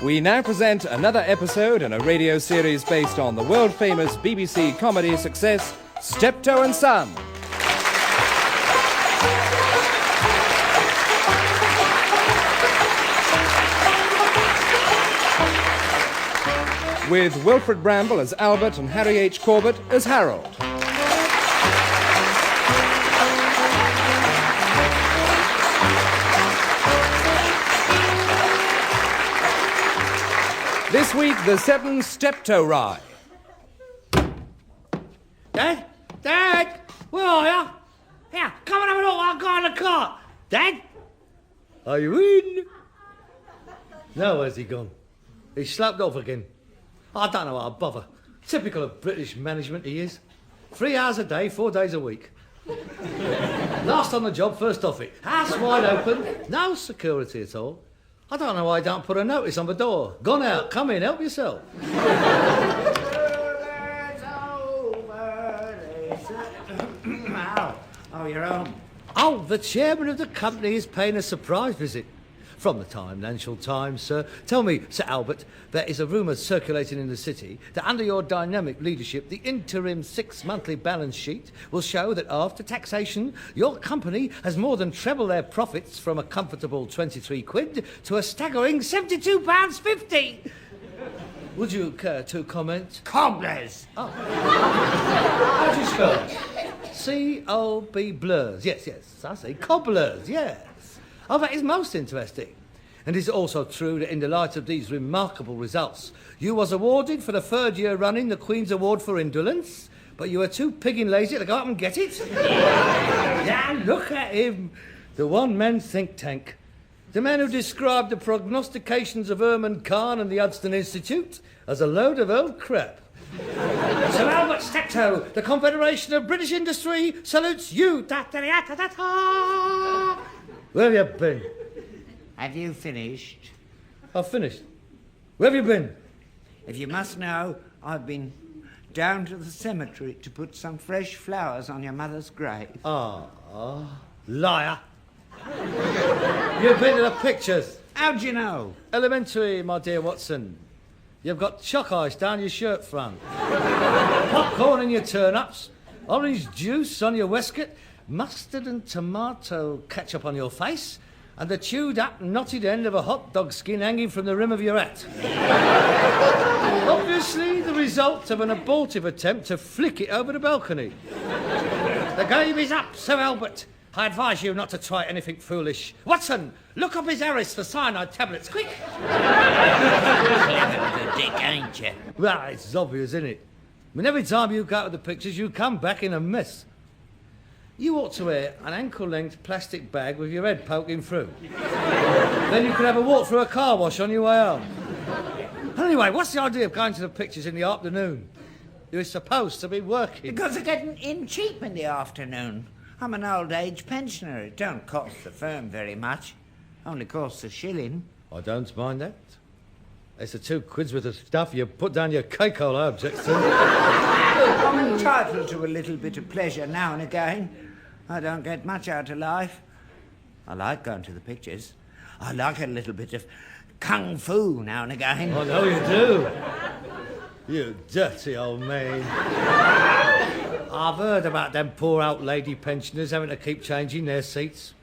We now present another episode in a radio series based on the world-famous BBC comedy success, Steptoe and Son. With Wilfred Bramble as Albert and Harry H. Corbett as Harold. This week, the 7 Steptoerai. Dad? Dad? Where are you? Here, come and have a look. I've got in the car. Dad? Are you in? No, where's he gone? He's slapped off again. I don't know how to bother. Typical of British management, he is. 3 hours a day, 4 days a week. Last on the job, first off it. House wide open, no security at all. I don't know why he don't put a notice on the door. Gone out, come in, help yourself. Oh, you're home. Oh, the chairman of the company is paying a surprise visit. From the Financial Times, sir. Tell me, Sir Albert, there is a rumour circulating in the city that under your dynamic leadership, the interim 6-monthly balance sheet will show that after taxation, your company has more than trebled their profits from a comfortable 23 quid to a staggering £72.50. Would you care to comment? Cobblers. Oh. How do you spell it? C-O-B blurs. Yes, I see. Cobblers, yes. Oh, that is most interesting. And is it also true that in the light of these remarkable results, you was awarded for the 3rd year running the Queen's Award for Indolence, but you were too pigging lazy to go up and get it? Yeah, look at him. The one-man think tank. The man who described the prognostications of Erman Khan and the Hudson Institute as a load of old crap. Sir Albert Steptoe, the Confederation of British Industry, salutes you. Da-da-da-da-da-da. Where have you been? Have you finished? I've finished. Where have you been? If you must know, I've been down to the cemetery to put some fresh flowers on your mother's grave. Ah, liar. You've been to the pictures. How'd you know? Elementary, my dear Watson. You've got chalk ice down your shirt front, popcorn in your turnips, orange juice on your waistcoat, mustard and tomato ketchup on your face, and the chewed-up, knotted end of a hot dog skin hanging from the rim of your hat. Obviously the result of an abortive attempt to flick it over the balcony. The game is up, Sir Albert. I advise you not to try anything foolish. Watson, look up his Harris for cyanide tablets, quick! Clever little dick, ain't you? Well, it's obvious, isn't it? I mean, every time you go to the pictures, you come back in a mess. You ought to wear an ankle-length plastic bag with your head poking through. Then you could have a walk through a car wash on your way home. Anyway, what's the idea of going to the pictures in the afternoon? You're supposed to be working. Because they're getting in cheap in the afternoon. I'm an old-age pensioner. It don't cost the firm very much. Only costs a shilling. I don't mind that. It's the 2 quids worth of stuff you put down your cake hole, I object to. I'm entitled to a little bit of pleasure now and again. I don't get much out of life. I like going to the pictures. I like a little bit of kung fu now and again. I know you do. You dirty old man. I've heard about them poor out lady pensioners having to keep changing their seats.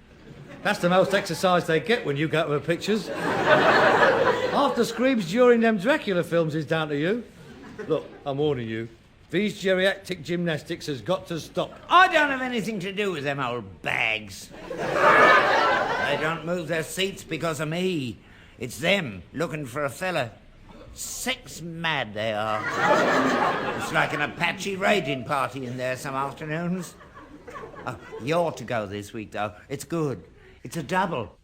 That's the most exercise they get when you go to the pictures. Half the screams during them Dracula films is down to you. Look, I'm warning you. These geriatric gymnastics has got to stop. I don't have anything to do with them old bags. They don't move their seats because of me. It's them looking for a fella. Sex mad they are. It's like an Apache raiding party in there some afternoons. Oh, you're to go this week, though. It's good. It's a double.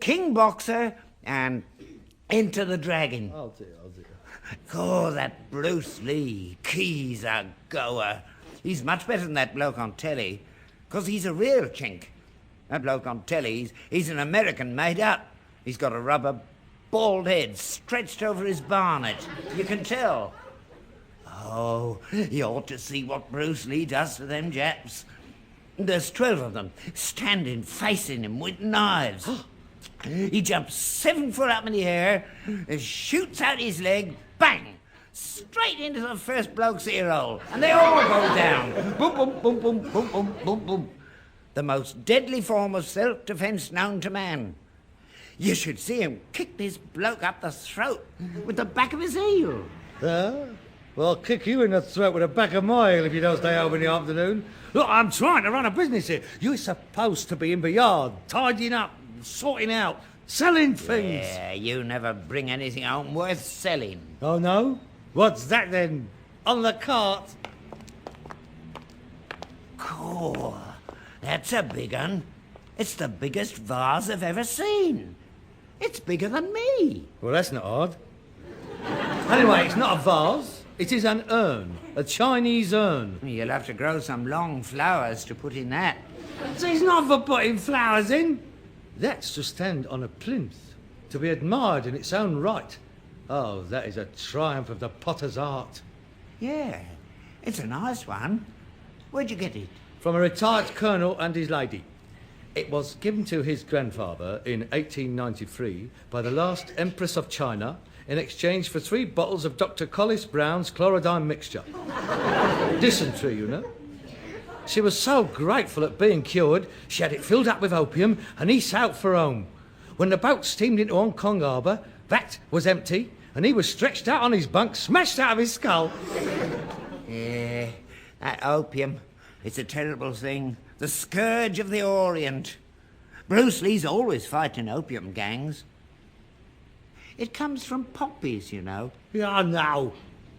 King Boxer and Enter the Dragon. Oh, dear. Oh, that Bruce Lee. He's a goer. He's much better than that bloke on telly, because he's a real chink. That bloke on telly, he's an American made up. He's got a rubber bald head stretched over his barnet. You can tell. Oh, you ought to see what Bruce Lee does to them Japs. There's 12 of them, standing facing him with knives. He jumps 7 foot up in the air, shoots out his leg, bang! Straight into the first bloke's ear hole, and they all go down. Boom, boom, boom, boom, boom, boom, boom, boom. The most deadly form of self-defence known to man. You should see him kick this bloke up the throat with the back of his heel. Well, I'll kick you in the throat with the back of my heel if you don't stay home in the afternoon. Look, I'm trying to run a business here. You're supposed to be in the yard, tidying up, sorting out, selling things. Yeah, you never bring anything home worth selling. Oh, no? What's that, then? On the cart? Cool. That's a big un. It's the biggest vase I've ever seen. It's bigger than me. Well, that's not odd. Anyway, it's not a vase. It is an urn. A Chinese urn. You'll have to grow some long flowers to put in that. So it's not for putting flowers in. That's to stand on a plinth, to be admired in its own right. Oh, that is a triumph of the potter's art. Yeah, it's a nice one. Where'd you get it? From a retired colonel and his lady. It was given to his grandfather in 1893 by the last Empress of China in exchange for 3 bottles of Dr. Collis Brown's chlorodyne mixture. Dysentery, you know. She was so grateful at being cured, she had it filled up with opium and he sailed for home. When the boat steamed into Hong Kong harbour, that was empty and he was stretched out on his bunk, smashed out of his skull. Yeah, that opium, it's a terrible thing. The scourge of the Orient. Bruce Lee's always fighting opium gangs. It comes from poppies, you know. Yeah, no.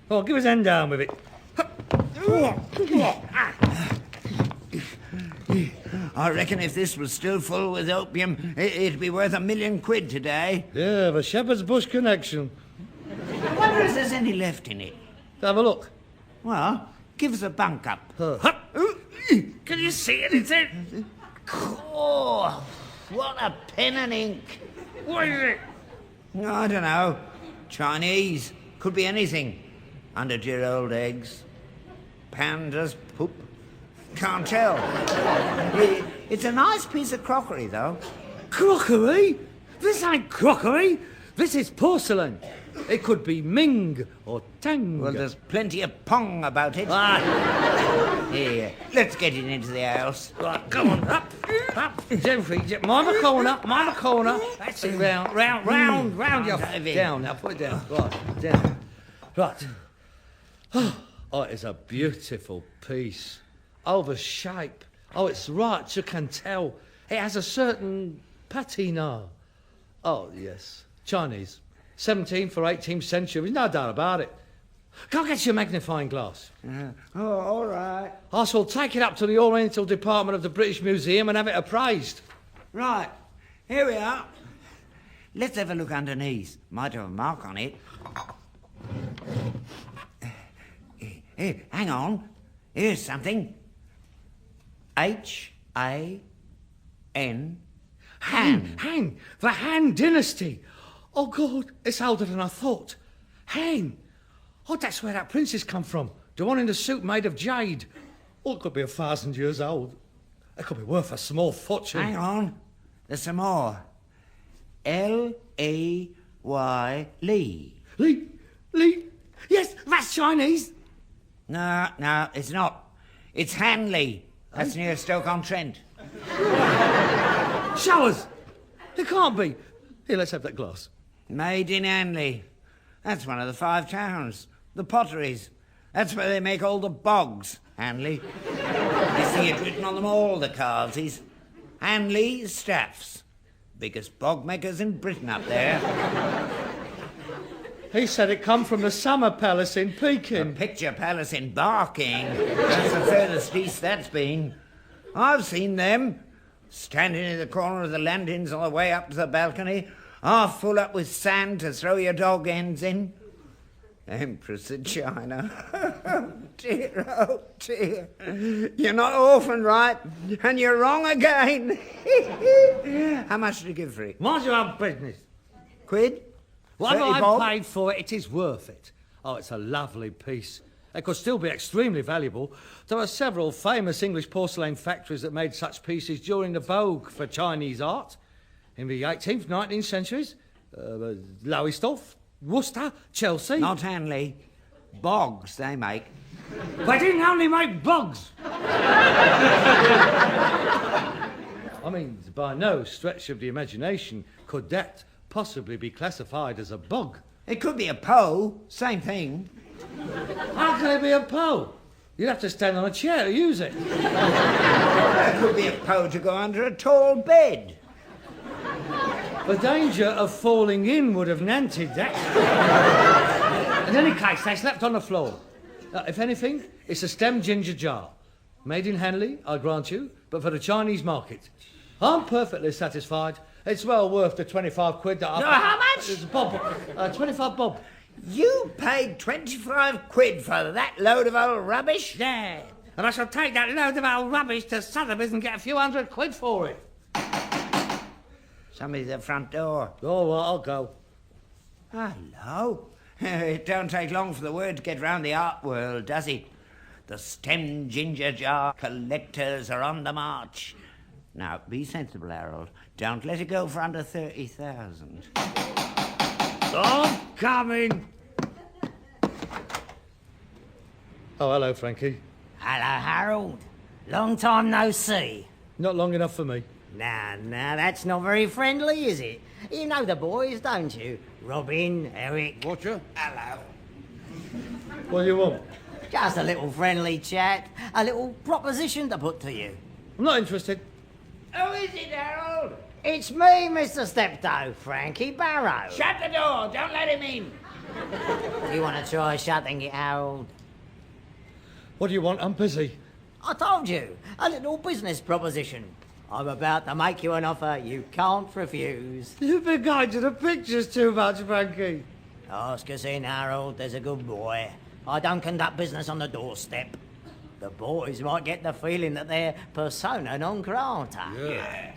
Oh, give us a hand down with it. I reckon if this was still full with opium, it'd be worth £1 million today. Yeah, the Shepherd's Bush connection. I wonder if there's any left in it. Have a look. Well, give us a bunk up. Can you see it? It's it. Oh, what a pen and ink. What is it? I don't know. Chinese. Could be anything. Under dear old eggs. Pandas poop. Can't tell. It's a nice piece of crockery, though. Crockery? This ain't crockery. This is porcelain. It could be Ming or Tang. Well, there's plenty of pong about it. Here, let's get it into the house. Right, come on, up. Gently, mind the corner, That's it, round your... Down, now put it down. Right, down. Right. Oh, it's a beautiful piece. Oh, the shape. Oh, it's right, you can tell. It has a certain patina. Oh, yes. Chinese. 17th or 18th century, no doubt about it. Go get your magnifying glass. Oh, all right. I shall take it up to the Oriental Department of the British Museum and have it appraised. Right, here we are. Let's have a look underneath. Might have a mark on it. Here, hang on. Here's something. H-A-N. Han. Han. The Han dynasty. Oh, God, it's older than I thought. Han. Oh, that's where that princess come from. The one in the suit made of jade. Oh, it could be 1,000 years old. It could be worth a small fortune. Hang on. There's some more. L-E-Y, Lee. Lee. Yes, that's Chinese. No, it's not. It's Hanley. That's near Stoke-on-Trent. Show us. It can't be. Here, let's have that glass. Made in Hanley. That's one of the 5 towns. The potteries. That's where they make all the bogs, Hanley. You see it written on them all, the carvesies. Hanley Staffs. Biggest bog makers in Britain up there. He said it come from the Summer Palace in Peking. The Picture Palace in Barking. That's the furthest east that's been. I've seen them. Standing in the corner of the landings on the way up to the balcony, half full up with sand to throw your dog ends in. Empress of China. Dear, oh dear. You're not orphaned, right? And you're wrong again. How much did you give for it? Mind your own business. Quid? Whatever 30 I've bob? paid for it, it is worth it. Oh, it's a lovely piece. It could still be extremely valuable. There are several famous English porcelain factories that made such pieces during the vogue for Chinese art. in the 18th, 19th centuries. Lowestoft, Worcester, Chelsea. Not Hanley. Bogs they make. They didn't only make bugs. I mean, by no stretch of the imagination could that possibly be classified as a bug. It could be a Poe. Same thing. How can it be a pole? You'd have to stand on a chair to use it. It could be a Poe to go under a tall bed. The danger of falling in would have nanted that. In any case, they slept on the floor. If anything, it's a stem ginger jar. Made in Hanley, I grant you, but for the Chinese market. I'm perfectly satisfied. It's well worth the 25 quid that I... No, how much? It's bob. 25 bob. You paid 25 quid for that load of old rubbish? Yeah. And I shall take that load of old rubbish to Sotheby's and get a few hundred quid for it. Somebody's at the front door. Oh, well, I'll go. Hello. It don't take long for the word to get round the art world, does it? The stem ginger jar collectors are on the march. Now, be sensible, Harold. Don't let it go for under 30,000. I'm coming. Oh, hello, Frankie. Hello, Harold. Long time no see. Not long enough for me. Nah, that's not very friendly, is it? You know the boys, don't you? Robin, Eric. Watcher? Hello. What do you want? Just a little friendly chat. A little proposition to put to you. I'm not interested. Who is it, Harold? It's me, Mr. Steptoe, Frankie Barrow. Shut the door. Don't let him in. Do you want to try shutting it, Harold? What do you want? I'm busy. I told you, a little business proposition. I'm about to make you an offer you can't refuse. You've been going to the pictures too much, Frankie. Ask us in, Harold. There's a good boy. I don't conduct business on the doorstep. The boys might get the feeling that they're persona non grata. Yeah.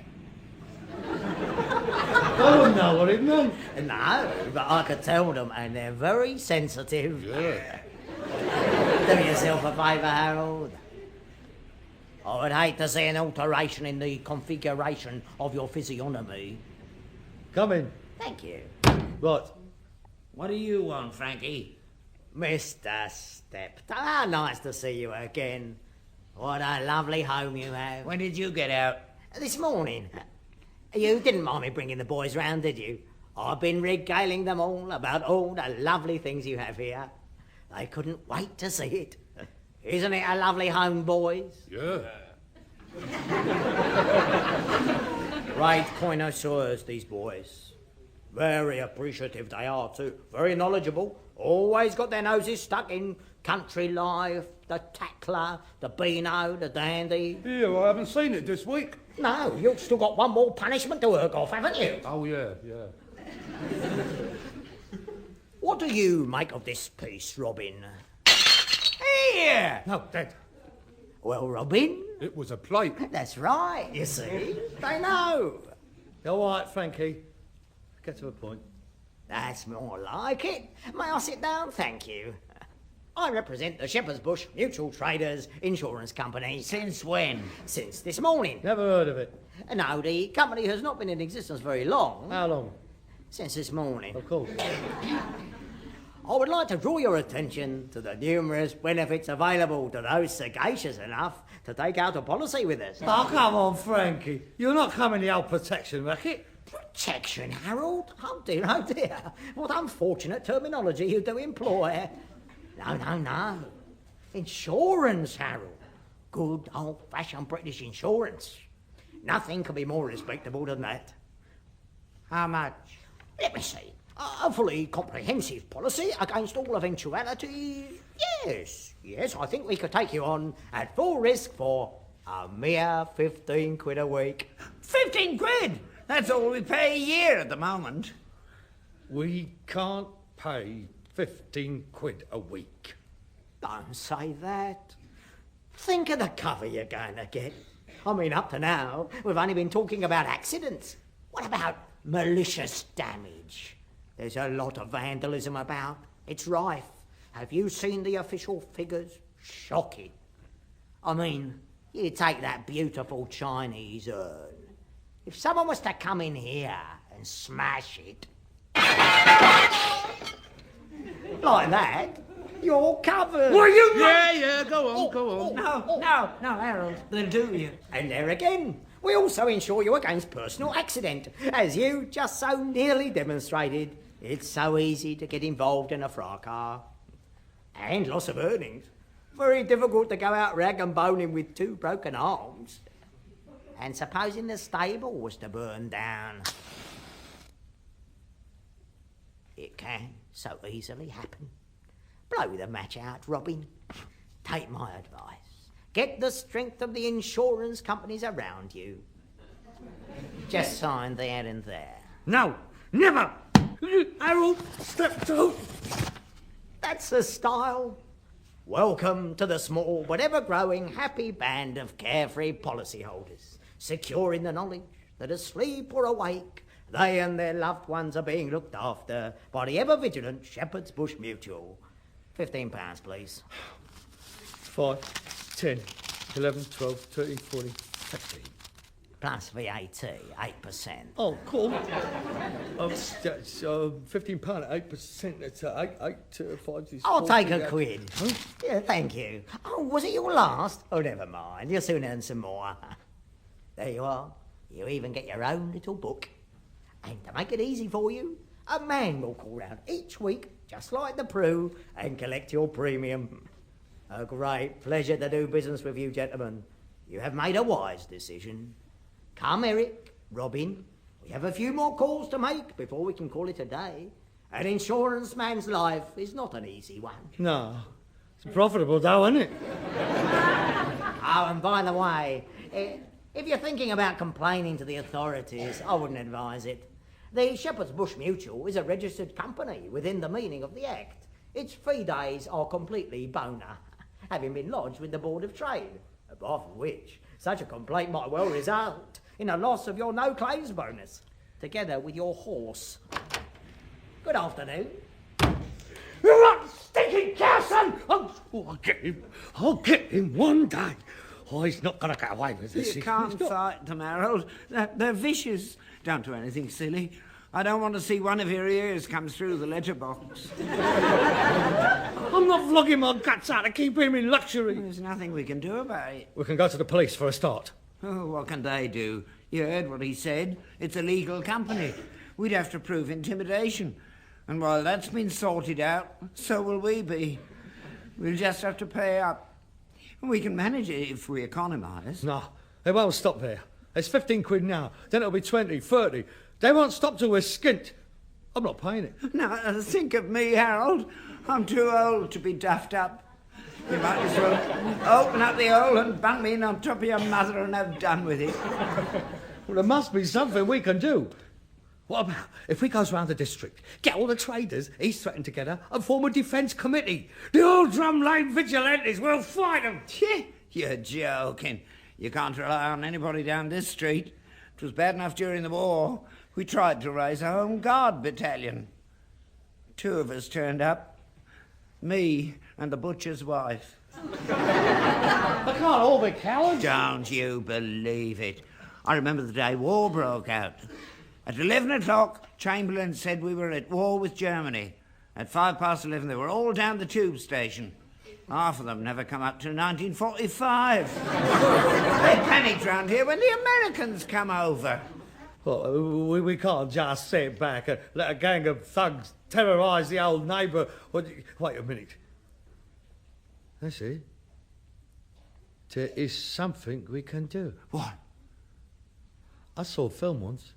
I wouldn't know what it meant. No, but I could tell them, and they're very sensitive. Yeah. Do yourself a favour, Harold. I would hate to see an alteration in the configuration of your physiognomy. Come in. Thank you. Right. What do you want, Frankie? Mr. Steptoe, how nice to see you again. What a lovely home you have. When did you get out? This morning. You didn't mind me bringing the boys round, did you? I've been regaling them all about all the lovely things you have here. They couldn't wait to see it. Isn't it a lovely home, boys? Yeah. Great connoisseurs, these boys. Very appreciative they are, too. Very knowledgeable. Always got their noses stuck in country life, the tackler, the beano, the dandy. Yeah, well, I haven't seen it this week. No, you've still got one more punishment to work off, haven't you? Oh, yeah. What do you make of this piece, Robin? Here! No, Dad. Well, Robin, It was a plate. that's right, you see. They know. All right, Frankie. Get to the point. That's more like it. May I sit down? Thank you. I represent the Shepherd's Bush Mutual Traders Insurance Company. Since when? Since this morning. Never heard of it. No, the company has not been in existence very long. How long? Since this morning. Of course. I would like to draw your attention to the numerous benefits available to those sagacious enough to take out a policy with us. Oh, come on, Frankie. You're not coming the old protection racket. Protection, Harold? Oh dear. What unfortunate terminology you do employ. No. Insurance, Harold. Good old-fashioned British insurance. Nothing could be more respectable than that. How much? Let me see. A fully comprehensive policy against all eventuality. Yes, I think we could take you on at full risk for a mere 15 quid a week. 15 quid! That's all we pay a year at the moment. We can't pay 15 quid a week. Don't say that. Think of the cover you're going to get. I mean, up to now, we've only been talking about accidents. What about malicious damage? There's a lot of vandalism about. It's rife. Have you seen the official figures? Shocking. I mean, you take that beautiful Chinese urn. If someone was to come in here and smash it like that, you're covered. What are you? Yeah, go on. No, Harold, they'll do you. And there again, we also insure you against personal accident, as you just so nearly demonstrated. It's so easy to get involved in a fracas. And loss of earnings. Very difficult to go out rag and boning with 2 broken arms. And supposing the stable was to burn down, it can so easily happen. Blow the match out, Robin. Take my advice. Get the strength of the insurance companies around you. Just sign there and there. No, never. Harold, Steptoe. That's the style. Welcome to the small but ever-growing happy band of carefree policyholders, secure in the knowledge that asleep or awake, they and their loved ones are being looked after by the ever-vigilant Shepherd's Bush Mutual. £15, please. 5, 10, 11, 12, 13, 14, 15. Plus VAT, 8%. Oh, cool. That's £15 at 8%. That's 5. I'll take a quid. Yeah, thank you. Oh, was it your last? Oh, never mind. You'll soon earn some more. There you are. You even get your own little book. And to make it easy for you, a man will call round each week, just like the Prue, and collect your premium. A great pleasure to do business with you, gentlemen. You have made a wise decision. Come, Eric, Robin. We have a few more calls to make before we can call it a day. An insurance man's life is not an easy one. No, it's profitable though, isn't it? Oh, and by the way, if you're thinking about complaining to the authorities, I wouldn't advise it. The Shepherd's Bush Mutual is a registered company within the meaning of the Act. Its fee days are completely boner, having been lodged with the Board of Trade, apart from which such a complaint might well result in a loss of your no-claims bonus, together with your horse. Good afternoon. You're not stinking Carson! I'll get him one day. Oh, he's not going to get away with this. You can't fight them, Harold. They're vicious. Don't do anything silly. I don't want to see one of your ears come through the letterbox. I'm not flogging my guts out to keep him in luxury. There's nothing we can do about it. We can go to the police for a start. Oh, what can they do? You heard what he said. It's a legal company. We'd have to prove intimidation. And while that's been sorted out, so will we be. We'll just have to pay up. We can manage it if we economise. No, they won't stop there. It's 15 quid now, then it'll be 20, 30. They won't stop till we're skint. I'm not paying it. Now, think of me, Harold. I'm too old to be duffed up. You might as well open up the hole and bung me in on top of your mother and have done with it. Well, there must be something we can do. What about if we goes round the district, get all the traders he's threatened together and form a defence committee? The old drum lane vigilantes will fight them. You're joking. You can't rely on anybody down this street. It was bad enough during the war. We tried to raise a Home Guard battalion. 2 of us turned up. Me and the butcher's wife. They can't all be cowards. Don't you believe it. I remember the day war broke out. At 11 o'clock, Chamberlain said we were at war with Germany. At 11:05, they were all down the tube station. Half of them never come up till 1945. They panicked round here when the Americans come over. Well, we can't just sit back and let a gang of thugs terrorise the old neighbour. Wait a minute. I see. There is something we can do. What? I saw a film once.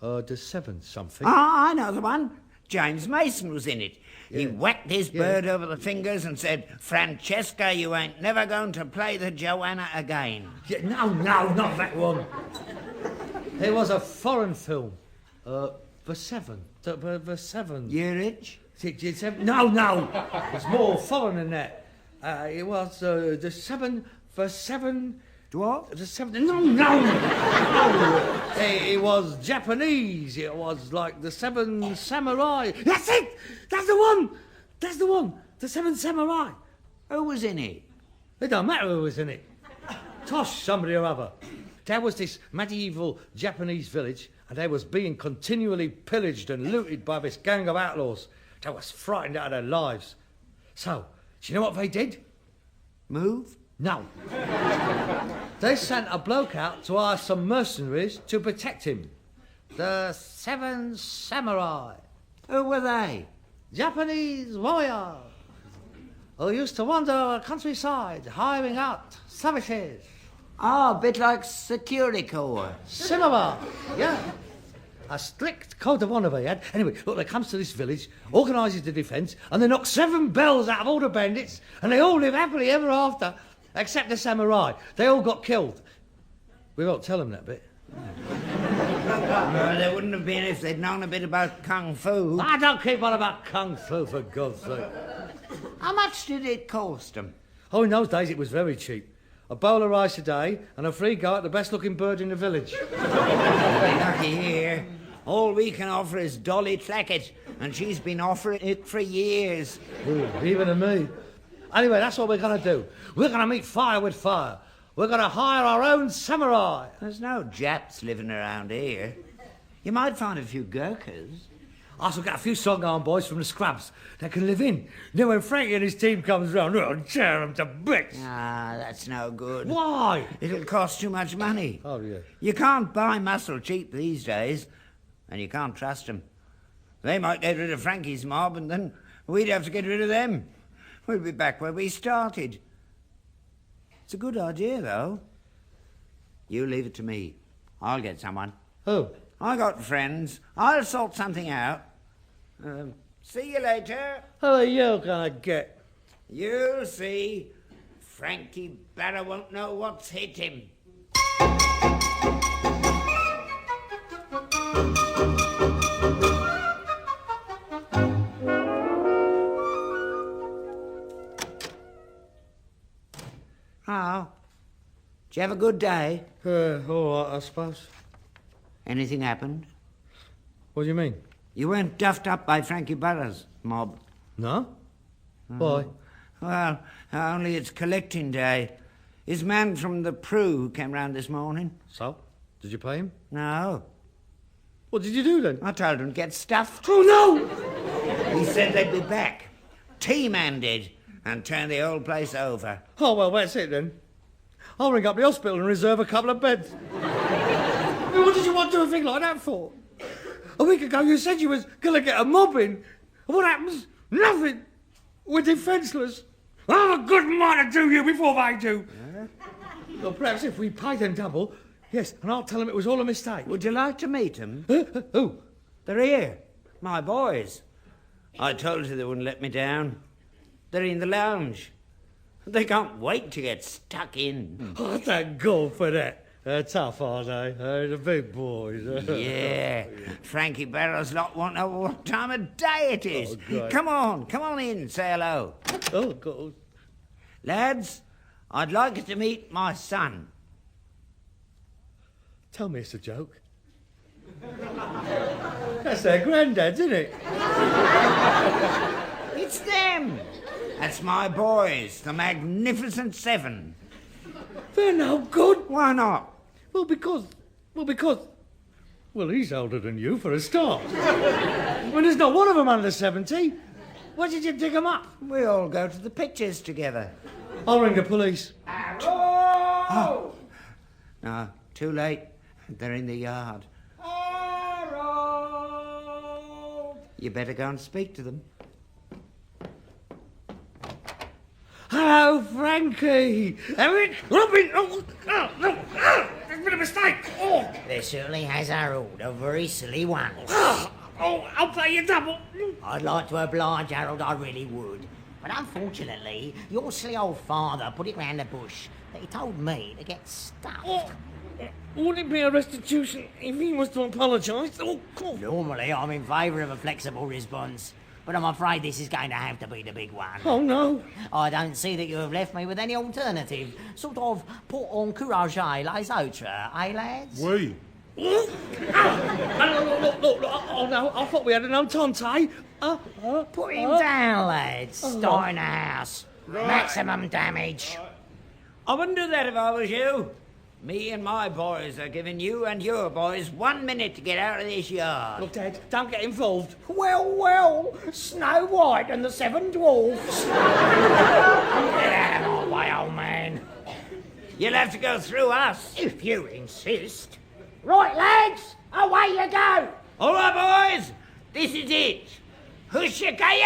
The 7 something. Ah, I know the one. James Mason was in it. He whacked his bird over the fingers and said, "Francesca, you ain't never going to play the Joanna again." Yeah, no, not that one. It was a foreign film. The 7. The 7. You rich? No. It's more foreign than that. It was the 7. The 7. What? The 7. No. It was Japanese. It was like the 7 Samurai. That's it. That's the one. The 7 Samurai. Who was in it? It don't matter who was in it. Tosh somebody or other. there was this medieval Japanese village, and they was being continually pillaged and looted by this gang of outlaws. They was frightened out of their lives. So, do you know what they did? Move? No. They sent a bloke out to hire some mercenaries to protect him. The 7 Samurai. Who were they? Japanese warriors who used to wander the countryside, hiring out savages. Oh, a bit like Security Corps. Similar, yeah. A strict code of honour they had. Anyway, look, they comes to this village, organises the defence, and they knock 7 bells out of all the bandits, and they all live happily ever after, except the samurai. They all got killed. We won't tell them that bit. Well, they wouldn't have been if they'd known a bit about Kung Fu. I don't keep on about Kung Fu, for God's sake. How much did it cost them? Oh, in those days it was very cheap. A bowl of rice a day and a free go at the best-looking bird in the village. Lucky here. All we can offer is Dolly Tlackett, and she's been offering it for years. Ooh, even to me. Anyway, that's what we're going to do. We're going to meet fire with fire. We're going to hire our own samurai. There's no Japs living around here. You might find a few Gurkhas. I shall get a few Songarm boys from the scrubs that can live in. Then when Frankie and his team comes round, we'll tear them to bits. Ah, that's no good. Why? It'll cost too much money. Oh, yeah. You can't buy muscle cheap these days, and you can't trust them. They might get rid of Frankie's mob, and then we'd have to get rid of them. We'll be back where we started. It's a good idea, though. You leave it to me. I'll get someone. Who? I got friends. I'll sort something out. See you later. Who are you gonna get? You'll see. Frankie Barrow won't know what's hit him. Oh. Did you have a good day? All right, I suppose. Anything happened? What do you mean? You weren't duffed up by Frankie Barrow's mob. No? Why? Well, only it's collecting day. His man from the Prue came round this morning. So? Did you pay him? No. What did you do then? I told him to get stuffed. Oh, no! He said they'd be back. T-Man did, and turn the whole place over. Oh, well, that's it then. I'll ring up the hospital and reserve a couple of beds. What did you want to do a thing like that for? A week ago you said you was going to get a mob in. What happens? Nothing. We're defenceless. I'll have a good mind to do you before they do. Well, perhaps if we pay them double, yes, and I'll tell them it was all a mistake. Would you like to meet them? Who? They're here. My boys. I told you they wouldn't let me down. They're in the lounge. They can't wait to get stuck in. Oh, thank God for that. Tough, are they? The big boys. Yeah. Frankie Barrow's lot won't know what time of day it is. Oh, come on in, say hello. Oh, God. Lads, I'd like you to meet my son. Tell me it's a joke. That's their granddad's, isn't it? It's them. That's my boys, the Magnificent Seven. They're no good. Why not? Because, he's older than you for a start. Well, there's not one of them under 70. Why did you dig them up? We all go to the pictures together. I'll ring the police. Oh. No, too late. They're in the yard. Harold! You better go and speak to them. Hello, Frankie. Robin. Oh, no. There's been a mistake. Oh. There certainly has, Harold. A very silly one. I'll pay you double. I'd like to oblige, Harold, I really would. But unfortunately, your silly old father put it round the bush that he told me to get stuffed. Would it be a restitution if he was to apologise? Normally, I'm in favour of a flexible response. But I'm afraid this is going to have to be the big one. Oh, no. I don't see that you have left me with any alternative. Sort of pour en courage les autres, eh, lads? Oui. Look. Oh, no, I thought we had an entente. Put him down, lads. Stay in the house. Maximum damage. I wouldn't do that if I was you. Me and my boys are giving you and your boys 1 minute to get out of this yard. Look, Dad, don't get involved. Well, Snow White and the Seven Dwarfs. Get out of my way, old man. You'll have to go through us. If you insist. Right, lads, away you go. All right, boys, this is it. Hushakaya!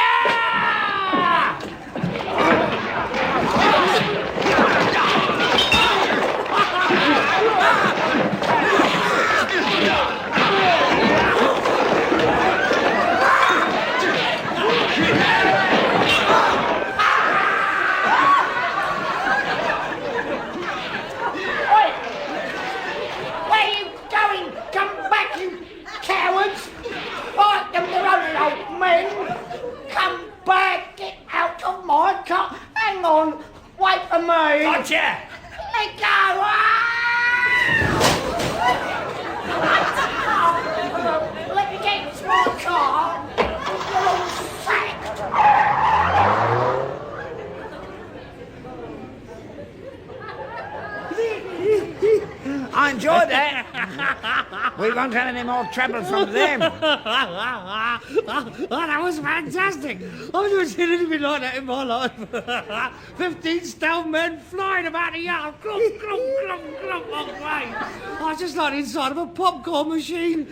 Where are you going? Come back, you cowards! Fight them, they're only old men! Come back, get out of my car! Hang on, wait for me! Gotcha! Let go! Let me get into my car! You're all sacked! I enjoyed that. We won't have any more trouble from them. Oh, that was fantastic. I've never seen anything like that in my life. 15 stone men flying about the yard. Clump, clump, clump, clump. Oh, great. I was just like inside of a popcorn machine.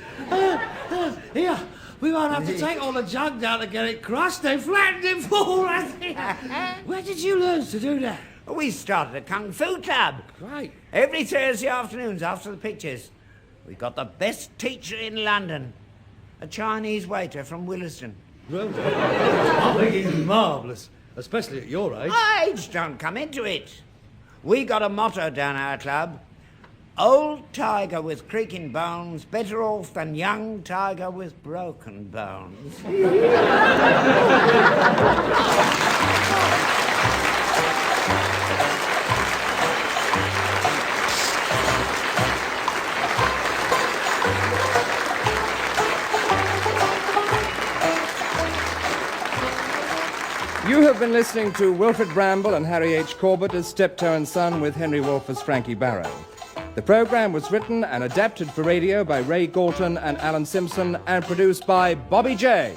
Here, we won't have to take all the junk down to get it crushed. They flattened it full. Where did you learn to do that? We started a Kung Fu club. Great. Every Thursday afternoons after the pictures. We got the best teacher in London. A Chinese waiter from Williston. Well, I think he's marvellous, especially at your age. Age don't come into it. We got a motto down our club. Old tiger with creaking bones, better off than young tiger with broken bones. You have been listening to Wilfred Bramble and Harry H. Corbett as Steptoe and Son with Henry Wolfe as Frankie Barrow. The program was written and adapted for radio by Ray Galton and Alan Simpson and produced by Bobby J.